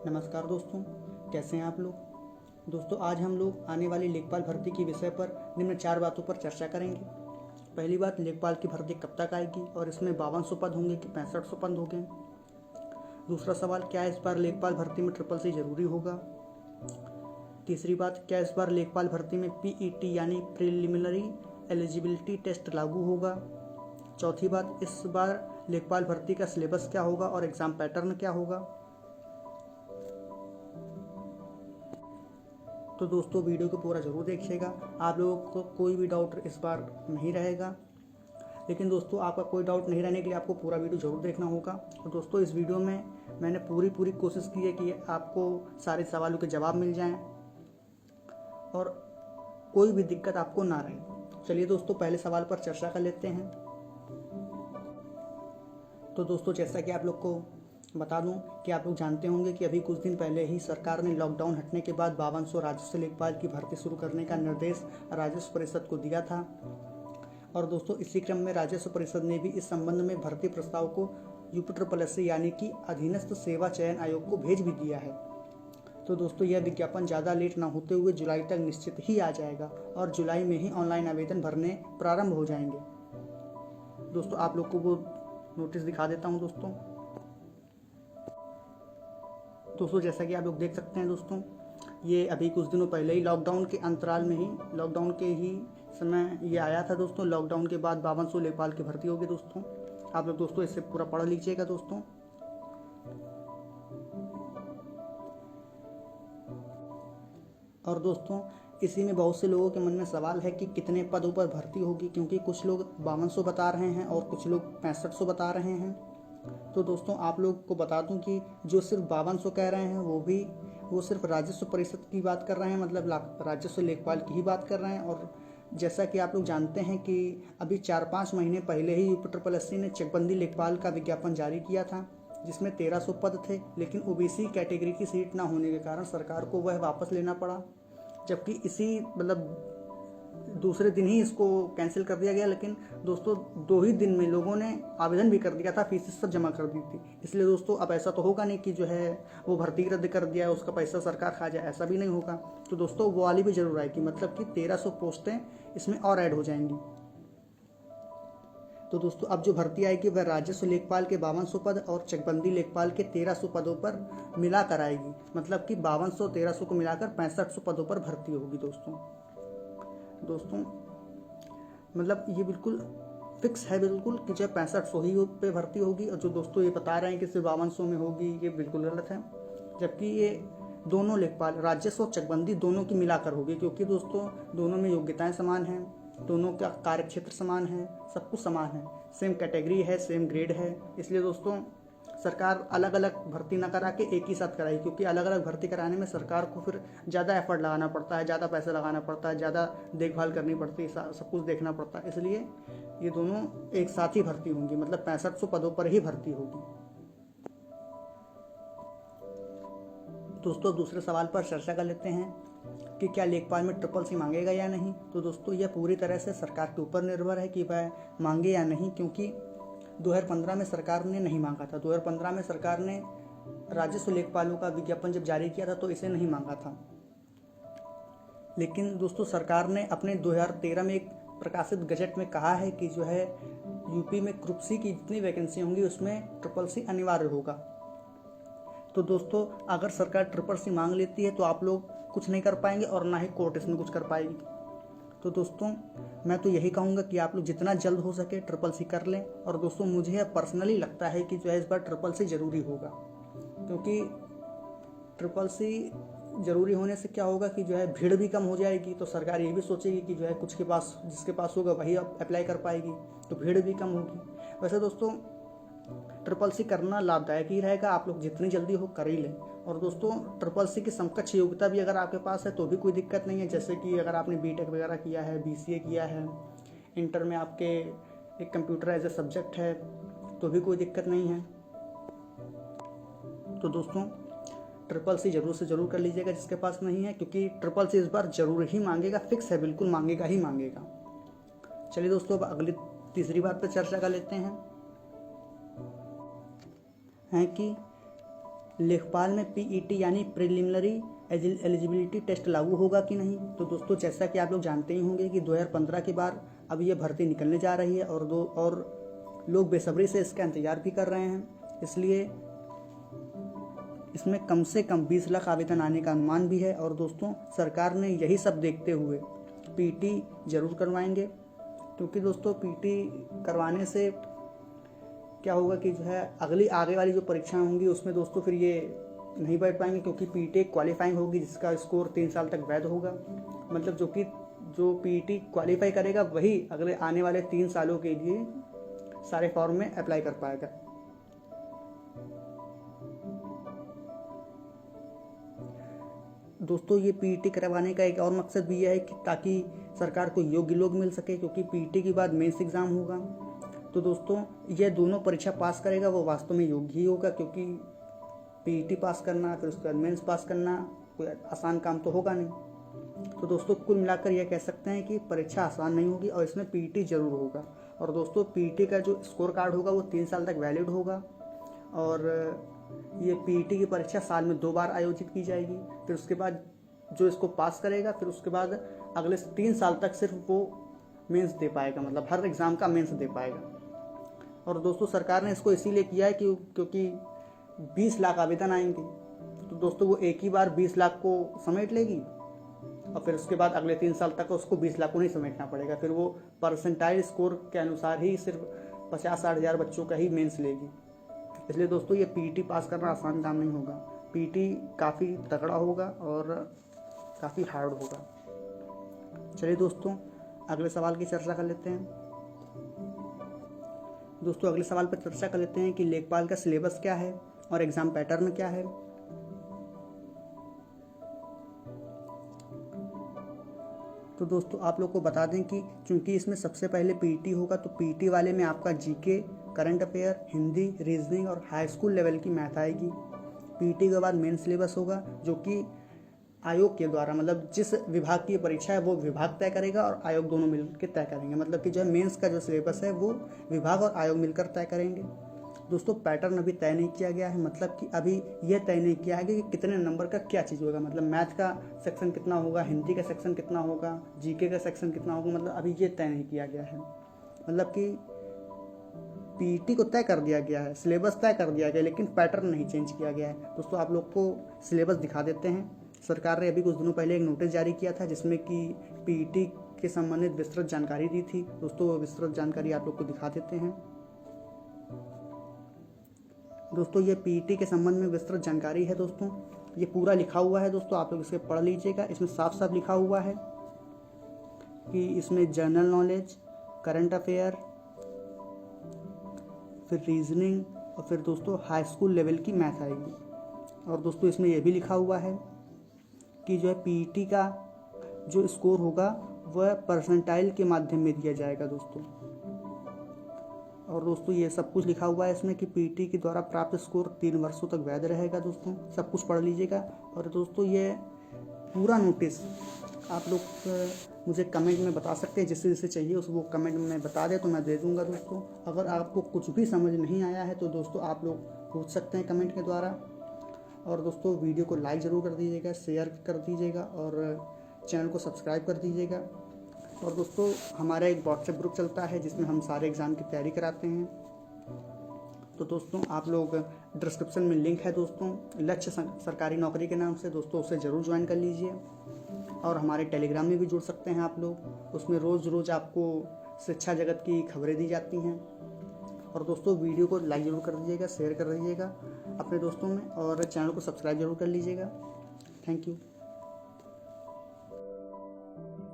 नमस्कार दोस्तों, कैसे हैं आप लोग। दोस्तों आज हम लोग आने वाली लेखपाल भर्ती के विषय पर निम्न 4 बातों पर चर्चा करेंगे। पहली बात, लेखपाल की भर्ती कब तक आएगी और इसमें 5200 पद होंगे कि 6500 पद होंगे। दूसरा सवाल, क्या इस बार लेखपाल भर्ती में ट्रिपल सी जरूरी होगा। तीसरी बात, क्या इस बार लेखपाल भर्ती में PET यानी प्रिलिमिनरी एलिजिबिलिटी टेस्ट लागू होगा। चौथी बात, इस बार लेखपाल भर्ती का सिलेबस क्या होगा और एग्ज़ाम पैटर्न क्या होगा। तो दोस्तों वीडियो को पूरा ज़रूर देखिएगा, आप लोगों को कोई भी डाउट इस बार नहीं रहेगा। लेकिन दोस्तों आपका कोई डाउट नहीं रहने के लिए आपको पूरा वीडियो ज़रूर देखना होगा। और दोस्तों इस वीडियो में मैंने पूरी कोशिश की है कि आपको सारे सवालों के जवाब मिल जाएं और कोई भी दिक्कत आपको ना रहे। चलिए दोस्तों पहले सवाल पर चर्चा कर लेते हैं। तो दोस्तों जैसा कि आप लोग को बता दूं कि आप लोग जानते होंगे कि अभी कुछ दिन पहले ही सरकार ने लॉकडाउन हटने के बाद 5200 राजस्व लेखपाल की भर्ती शुरू करने का निर्देश राजस्व परिषद को दिया था। और दोस्तों इसी क्रम में राजस्व परिषद ने भी इस संबंध में भर्ती प्रस्ताव को UPSSI यानी कि अधीनस्थ सेवा चयन आयोग को भेज भी दिया है। तो दोस्तों यह विज्ञापन ज़्यादा लेट ना होते हुए जुलाई तक निश्चित ही आ जाएगा और जुलाई में ही ऑनलाइन आवेदन भरने प्रारंभ हो जाएंगे। दोस्तों आप लोग को वो नोटिस दिखा देता हूँ। दोस्तों जैसा कि आप लोग देख सकते हैं दोस्तों, ये अभी कुछ दिनों पहले ही लॉकडाउन के अंतराल में ही लॉकडाउन के ही समय ये आया था दोस्तों। लॉकडाउन के बाद 5200 लेखपाल की भर्ती होगी दोस्तों। आप लोग दोस्तों इससे पूरा पढ़ लीजिएगा दोस्तों। और दोस्तों इसी में बहुत से लोगों के मन में सवाल है कि कितने पदों पर भर्ती होगी, क्योंकि कुछ लोग 5200 बता रहे हैं और कुछ लोग 6500 बता रहे हैं। तो दोस्तों आप लोग को बता दूं कि जो सिर्फ 5200 कह रहे हैं वो सिर्फ राजस्व परिषद की बात कर रहे हैं, मतलब राजस्व लेखपाल की ही बात कर रहे हैं। और जैसा कि आप लोग जानते हैं कि अभी 4-5 महीने पहले ही UPSSI ने चकबंदी लेखपाल का विज्ञापन जारी किया था, जिसमें 1300 पद थे। लेकिन OBC कैटेगरी की सीट ना होने के कारण सरकार को वह वापस लेना पड़ा, जबकि इसी दूसरे दिन ही इसको कैंसिल कर दिया गया। लेकिन दोस्तों 2 ही दिन में लोगों ने आवेदन भी कर दिया था, फीस सब जमा कर दी थी। इसलिए दोस्तों अब ऐसा तो होगा नहीं कि जो है वो भर्ती रद्द कर दिया है, उसका पैसा सरकार खा जाए, ऐसा भी नहीं होगा। तो दोस्तों वो वाली भी जरूर आएगी, मतलब कि 1300 पोस्टें इसमें और ऐड हो जाएंगी। तो दोस्तों अब जो भर्ती आएगी वह राजस्व लेखपाल के 5200 पद और चकबंदी लेखपाल के 1300 पदों पर मिलाकर आएगी, मतलब कि 5200 1300 को मिलाकर 6500 पदों पर भर्ती होगी दोस्तों मतलब ये बिल्कुल फिक्स है बिल्कुल कि जो 6500 ही पे भर्ती होगी। और जो दोस्तों ये बता रहे हैं कि सिर्फ 5200 में होगी, ये बिल्कुल गलत है। जबकि ये दोनों लेखपाल राजस्व और चकबंदी दोनों की मिलाकर होगी, क्योंकि दोस्तों दोनों में योग्यताएं समान हैं, दोनों का कार्य क्षेत्र समान है, सब कुछ समान है, सेम कैटेगरी है, सेम ग्रेड है। इसलिए दोस्तों सरकार अलग अलग भर्ती ना करा के एक ही साथ कराई, क्योंकि अलग अलग भर्ती कराने में सरकार को फिर ज़्यादा एफर्ट लगाना पड़ता है, ज़्यादा पैसा लगाना पड़ता है, ज़्यादा देखभाल करनी पड़ती है, सब कुछ देखना पड़ता है। इसलिए ये दोनों एक साथ ही भर्ती होंगी, मतलब 6500 पदों पर ही भर्ती होगी। दोस्तों दूसरे सवाल पर चर्चा कर लेते हैं कि क्या लेखपाल में ट्रिपल सी मांगेगा या नहीं। तो दोस्तों यह पूरी तरह से सरकार के ऊपर निर्भर है कि वह मांगे या नहीं, क्योंकि 2015 में सरकार ने नहीं मांगा था। 2015 में सरकार ने राजस्व लेखपालों का विज्ञापन जब जारी किया था तो इसे नहीं मांगा था। लेकिन दोस्तों सरकार ने अपने 2013 में एक प्रकाशित गजट में कहा है कि जो है यूपी में ग्रुप सी की जितनी वैकेंसी होंगी उसमें ट्रिपल सी अनिवार्य होगा। तो दोस्तों अगर सरकार ट्रिपल सी मांग लेती है तो आप लोग कुछ नहीं कर पाएंगे और ना ही कोर्ट इसमें कुछ कर पाएगी। तो दोस्तों मैं तो यही कहूँगा कि आप लोग जितना जल्द हो सके ट्रिपल सी कर लें। और दोस्तों मुझे पर्सनली लगता है कि जो है इस बार ट्रिपल सी ज़रूरी होगा, क्योंकि ट्रिपल सी ज़रूरी होने से क्या होगा कि जो है भीड़ भी कम हो जाएगी। तो सरकार ये भी सोचेगी कि जो है कुछ के पास जिसके पास होगा वही अप्लाई कर पाएगी, तो भीड़ भी कम होगी। वैसे दोस्तों ट्रिपल सी करना लाभदायक ही रहेगा, आप लोग जितनी जल्दी हो कर ही लें। और दोस्तों ट्रिपल सी की समकक्ष योग्यता भी अगर आपके पास है तो भी कोई दिक्कत नहीं है, जैसे कि अगर आपने BTech वगैरह किया है, BCA किया है, इंटर में आपके एक कंप्यूटर एज ए सब्जेक्ट है, तो भी कोई दिक्कत नहीं है। तो दोस्तों ट्रिपल सी जरूर से ज़रूर कर लीजिएगा जिसके पास नहीं है, क्योंकि ट्रिपल सी इस बार जरूर ही मांगेगा, फिक्स है, बिल्कुल मांगेगा ही मांगेगा। चलिए दोस्तों अब अगली तीसरी बात पर चर्चा कर लेते हैं कि लेखपाल में पीईटी यानी प्रिलिमिनरी एलिजिबिलिटी टेस्ट लागू होगा कि नहीं। तो दोस्तों जैसा कि आप लोग जानते ही होंगे कि 2015 के बाद अब ये भर्ती निकलने जा रही है और लोग बेसब्री से इसका इंतज़ार भी कर रहे हैं। इसलिए इसमें कम से कम 20 लाख आवेदन आने का अनुमान भी है। और दोस्तों सरकार ने यही सब देखते हुए पीटी ज़रूर करवाएंगे, क्योंकि दोस्तों पीटी करवाने से क्या होगा कि जो है आगे वाली जो परीक्षाएं होंगी उसमें दोस्तों फिर ये नहीं बैठ पाएंगे, क्योंकि पीटी क्वालिफाइंग होगी जिसका स्कोर 3 साल तक वैध होगा। मतलब जो पीटी क्वालिफाई करेगा वही अगले आने वाले 3 सालों के लिए सारे फॉर्म में अप्लाई कर पाएगा। दोस्तों ये पीटी करवाने का एक और मकसद भी यह है कि ताकि सरकार को योग्य लोग मिल सके, क्योंकि पीटी के बाद मेंस एग्ज़ाम होगा। तो दोस्तों ये दोनों परीक्षा पास करेगा वो वास्तव में योग्य ही होगा, क्योंकि पीटी पास करना फिर उसके बाद मेंस पास करना कोई आसान काम तो होगा नहीं। तो दोस्तों कुल मिलाकर यह कह सकते हैं कि परीक्षा आसान नहीं होगी और इसमें पीटी ज़रूर होगा। और दोस्तों पीटी का जो स्कोर कार्ड होगा वो 3 साल तक वैलिड होगा। और ये पीटी की परीक्षा साल में 2 बार आयोजित की जाएगी। फिर उसके बाद जो इसको पास करेगा फिर उसके बाद अगले 3 साल तक सिर्फ वो मेंस दे पाएगा, मतलब हर एग्ज़ाम का मेंस दे पाएगा। और दोस्तों सरकार ने इसको इसीलिए किया है क्योंकि 20 लाख आवेदन आएंगे, तो दोस्तों वो एक ही बार 20 लाख को समेट लेगी और फिर उसके बाद अगले 3 साल तक उसको 20 लाख को नहीं समेटना पड़ेगा। फिर वो परसेंटाइल स्कोर के अनुसार ही सिर्फ 50-60 हज़ार बच्चों का ही मेंस लेगी। इसलिए दोस्तों ये पीटी पास करना आसान काम नहीं होगा। पीटी काफ़ी तगड़ा होगा और काफ़ी हार्ड होगा। चलिए दोस्तों अगले सवाल की चर्चा कर लेते हैं। दोस्तों अगले सवाल पर चर्चा कर लेते हैं कि लेखपाल का सिलेबस क्या है और एग्ज़ाम पैटर्न क्या है। तो दोस्तों आप लोग को बता दें कि चूंकि इसमें सबसे पहले पीटी होगा तो पीटी वाले में आपका GK, current affair, Hindi, reasoning और हाई स्कूल लेवल की मैथ आएगी। पीटी के बाद मेन सिलेबस होगा जो कि आयोग के द्वारा, मतलब जिस विभाग की परीक्षा है वो विभाग तय करेगा और आयोग दोनों मिलकर तय करेंगे। मतलब कि जो है मेंस का जो सिलेबस है वो विभाग और आयोग मिलकर तय करेंगे। दोस्तों पैटर्न अभी तय नहीं किया गया है, मतलब कि अभी यह तय नहीं किया है कि कितने नंबर का क्या चीज़ होगा। मतलब मैथ का सेक्शन कितना होगा, हिंदी का सेक्शन कितना होगा, जीके का सेक्शन कितना होगा, मतलब अभी ये तय नहीं किया गया है। मतलब कि पीटी को तय कर दिया गया है, सिलेबस तय कर दिया गया, लेकिन पैटर्न नहीं चेंज किया गया है। दोस्तों आप लोग को सिलेबस दिखा देते हैं। सरकार ने अभी कुछ दिनों पहले एक नोटिस जारी किया था जिसमें कि पीटी के संबंधित विस्तृत जानकारी दी थी। दोस्तों विस्तृत जानकारी आप लोग को दिखा देते हैं। दोस्तों ये पीटी के संबंध में विस्तृत जानकारी है। दोस्तों ये पूरा लिखा हुआ है। दोस्तों आप लोग इसे पढ़ लीजिएगा। इसमें साफ साफ लिखा हुआ है कि इसमें जनरल नॉलेज, करंट अफेयर, फिर रीजनिंग और फिर दोस्तों हाई स्कूल लेवल की मैथ आएगी। और दोस्तों इसमें यह भी लिखा हुआ है कि जो है पीटी का जो स्कोर होगा वह परसेंटाइल के माध्यम में दिया जाएगा दोस्तों। और दोस्तों ये सब कुछ लिखा हुआ है इसमें कि पीटी के द्वारा प्राप्त स्कोर 3 वर्षों तक वैध रहेगा। दोस्तों सब कुछ पढ़ लीजिएगा। और दोस्तों ये पूरा नोटिस आप लोग मुझे कमेंट में बता सकते हैं, जिससे जिसे चाहिए उस वो कमेंट में बता दे तो मैं दे दूंगा। दोस्तों अगर आपको कुछ भी समझ नहीं आया है तो दोस्तों आप लोग पूछ सकते हैं कमेंट के द्वारा। और दोस्तों वीडियो को लाइक ज़रूर कर दीजिएगा, शेयर कर दीजिएगा और चैनल को सब्सक्राइब कर दीजिएगा। और दोस्तों हमारा एक व्हाट्सएप ग्रुप चलता है जिसमें हम सारे एग्ज़ाम की तैयारी कराते हैं। तो दोस्तों आप लोग डिस्क्रिप्शन में लिंक है दोस्तों, लक्ष्य सरकारी नौकरी के नाम से, दोस्तों उसे ज़रूर ज्वाइन कर लीजिए। और हमारे टेलीग्राम में भी जुड़ सकते हैं आप लोग, उसमें रोज़ आपको शिक्षा जगत की खबरें दी जाती हैं। और दोस्तों वीडियो को लाइक ज़रूर कर दीजिएगा, शेयर कर दीजिएगा अपने दोस्तों में और चैनल को सब्सक्राइब ज़रूर कर लीजिएगा। Thank you.